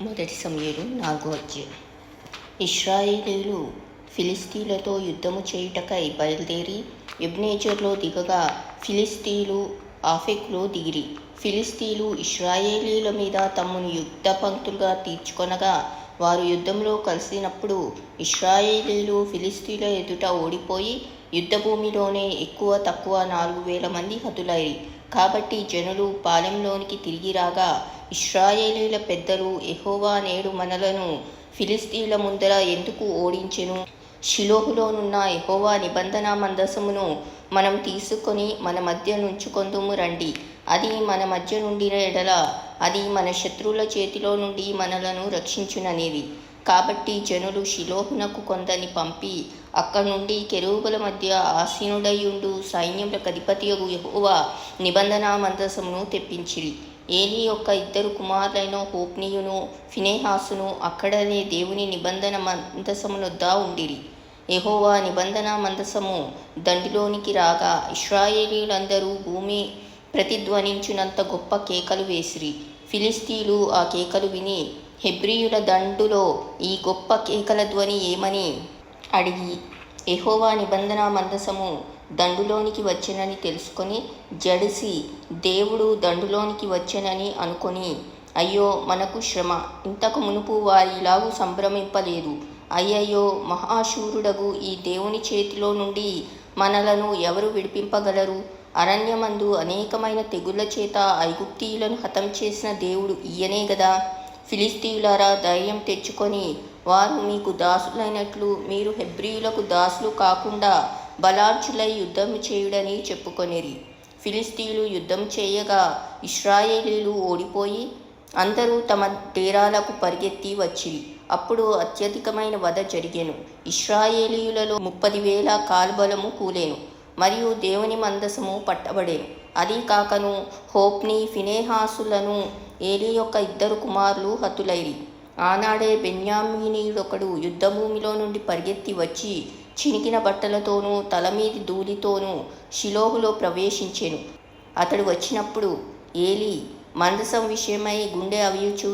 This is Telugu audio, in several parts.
మొదటి సమూయేలు 4వ అధ్యాయం. ఇశ్రాయేలీయులు ఫిలిష్తీయులతో యుద్ధము చేయుటకై బయలుదేరి ఎబ్నేజరులో దిగగా ఫిలిష్తీయులు ఆఫెకులో దిగిరి. ఫిలిష్తీయులు ఇశ్రాయేలీయుల మీద తమ్మును యుద్ధ పంక్తులుగా తీర్చుకొనగా వారు యుద్ధంలో కలిసినప్పుడు ఇశ్రాయేలీయులు ఫిలిష్తీయుల ఎదుట ఓడిపోయి యుద్ధభూమిలోనే ఎక్కువ తక్కువ 4,000 మంది హతులైరి. కాబట్టి జనులు పాలెంలోనికి తిరిగి రాగా ఇశ్రాయేలీయుల పెద్దలు, యెహోవా నేడు మనలను ఫిలిష్తీయుల ముందర ఎందుకు ఓడించెను? షిలోహులోనున్న యెహోవా నిబంధన మందసమును మనం తీసుకొని మన మధ్య నుంచుకొందుము రండి. అది మన మధ్య నుండిన ఎడల అది మన శత్రువుల చేతిలో నుండి మనలను రక్షించుననేది. కాబట్టి జనులు షిలోహునకు కొందరిని పంపి అక్కడి నుండి కెరూబుల మధ్య ఆసీనుడైయుండు సైన్యములకు అధిపతియగు యెహోవా నిబంధన మందసమును తెప్పించిరి. ఏలీ యొక్క 2 కుమారులైన హోఫ్నీయును ఫినెహాసును అక్కడనే దేవుని నిబంధన మందసమునొద్ద ఉండిరి. యెహోవా నిబంధన మందసము దండిలోనికి రాగా ఇశ్రాయేలీయులందరూ భూమి ప్రతిధ్వనించునంత గొప్ప కేకలు వేసిరి. ఫిలిష్తీయులు ఆ కేకలు విని హెబ్రీయుల దండులో ఈ గొప్ప కేకల ధ్వని ఏమని అడిగి యెహోవా నిబంధన మందసము దండులోనికి వచ్చెనని తెలుసుకొని జడిసి దేవుడు దండులోనికి వచ్చెనని అనుకొని, అయ్యో మనకు శ్రమ, ఇంతకు మునుపు వారిలాగు సంభ్రమింపలేదు. అయ్యయ్యో, మహాశూరుడగు ఈ దేవుని చేతిలో నుండి మనలను ఎవరు విడిపింపగలరు? అరణ్యమందు అనేకమైన తెగుళ్ల చేత ఐగుప్తీయులను హతం చేసిన దేవుడు ఈయనే గదా. ఫిలిష్తీయులారా, ధైర్యం తెచ్చుకొని వారు మీకు దాసులైనట్లు మీరు హెబ్రీయులకు దాసులు కాకుండా బలార్జులై యుద్ధము చేయుడని చెప్పుకొనిరి. ఫిలిష్తీయులు యుద్ధం చేయగా ఇశ్రాయేలీయులు ఓడిపోయి అందరూ తమ డేరాలకు పరిగెత్తి వచ్చిరి. అప్పుడు అత్యధికమైన వధ జరిగెను. ఇశ్రాయేలీయులలో 30,000 కాల్బలము కూలెను మరియు దేవుని మందసము పట్టబడెను. అది కాకను హోఫ్నీ ఫినెహాసులను ఏలీ యొక్క 2 కుమారులు హతులైరి. ఆనాడే బెన్యామీనీయుడొకడు యుద్ధభూమిలో నుండి పరిగెత్తి వచ్చి చినికిన బట్టలతోనూ తలమీది ధూళితోనూ షిలోహులో ప్రవేశించెను. అతడు వచ్చినప్పుడు ఏలీ మందసం విషయమై గుండె అవియుచు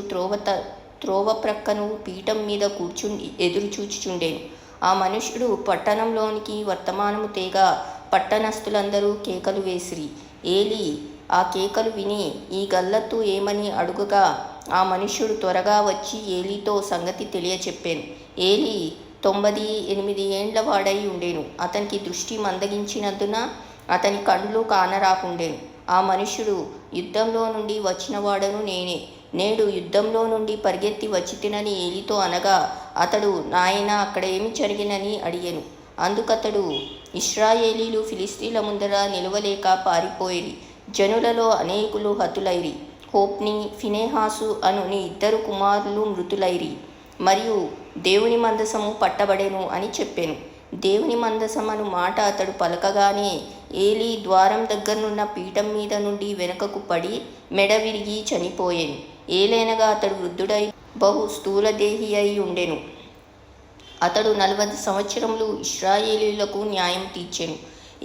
త్రోవ ప్రక్కను పీఠం మీద కూర్చుని ఎదురుచూచుచుండెను. ఆ మనుష్యుడు పట్టణంలోనికి వర్తమానము తేగా పట్టణస్థులందరూ కేకలు వేసిరి. ఏలీ ఆ కేకలు విని ఈ గల్లత్తు ఏమని అడుగగా ఆ మనుష్యుడు త్వరగా వచ్చి ఏలీతో సంగతి తెలియచెప్పాను. ఏలీ 98 ఏండ్ల వాడై ఉండెను. అతనికి దృష్టి మందగించినందున అతని కండ్లు కానరాకుండెను. ఆ మనుష్యుడు, యుద్ధంలో నుండి వచ్చిన వాడను నేనే. నేడు యుద్ధంలో నుండి పరిగెత్తి వచ్చితినని ఏలీతో అనగా అతడు, నాయనా, అక్కడ ఏమి జరిగినని అడిగెను. అందుకతడు, ఇశ్రాయేలీలు ఫిలిష్తీయుల ముందర నిలవలేక పారిపోయిరి. జనులలో అనేకులు హతులైరి. హోఫ్నీ ఫినెహాసు అను నీ 2 కుమారులు మృతులైరి మరియు దేవుని మందసము పట్టబడెను అని చెప్పెను. దేవుని మందసమను మాట అతడు పలకగానే ఏలీ ద్వారం దగ్గరనున్న పీఠం మీద నుండి వెనుకకు పడి మెడ విరిగి చనిపోయెను. ఏలైనగా అతడు వృద్ధుడై బహు స్థూలదేహి అయి ఉండెను. అతడు 40 సంవత్సరములు ఇశ్రాయేలీయులకు న్యాయం తీర్చెను.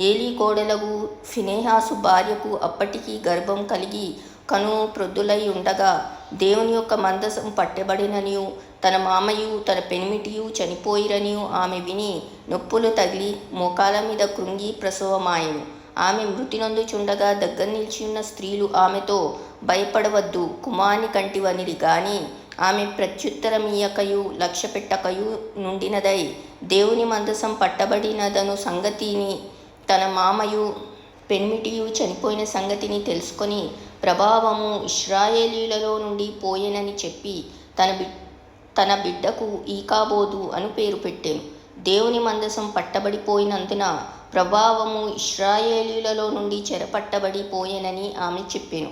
ఏలీ కోడలగు ఫినెహాసు భార్యకు అప్పటికి గర్భం కలిగి ప్రొద్దులై ఉండగా దేవుని యొక్క మందసం పట్టబడిననియు తన మామయు తన పెనిమిటియు చనిపోయిరనియు ఆమె విని నొప్పులు తగిలి మోకాల మీద కృంగి ప్రసవమాయెను. ఆమె మృతి నొందుచుండగా దగ్గర నిలిచియున్న స్త్రీలు ఆమెతో, భయపడవద్దు, కుమారుని కంటివనిరి గాని ఆమె ప్రత్యుత్తరమియ్యకయు లక్ష్యపెట్టకయు నుండినదై దేవుని మందసం పట్టబడినదను సంగతిని తన మామయు పెనిమిటియు చనిపోయిన సంగతిని తెలుసుకొని ప్రభావము ఇశ్రాయేలీయులలో నుండి పోయెనని చెప్పి తన బిడ్డకు ఈకాబోదు అను పేరు పెట్టెను. దేవుని మందసం పట్టబడిపోయినందున ప్రభావము ఇశ్రాయేలీయులలో నుండి చెరపట్టబడి పోయెనని ఆమె చెప్పెను.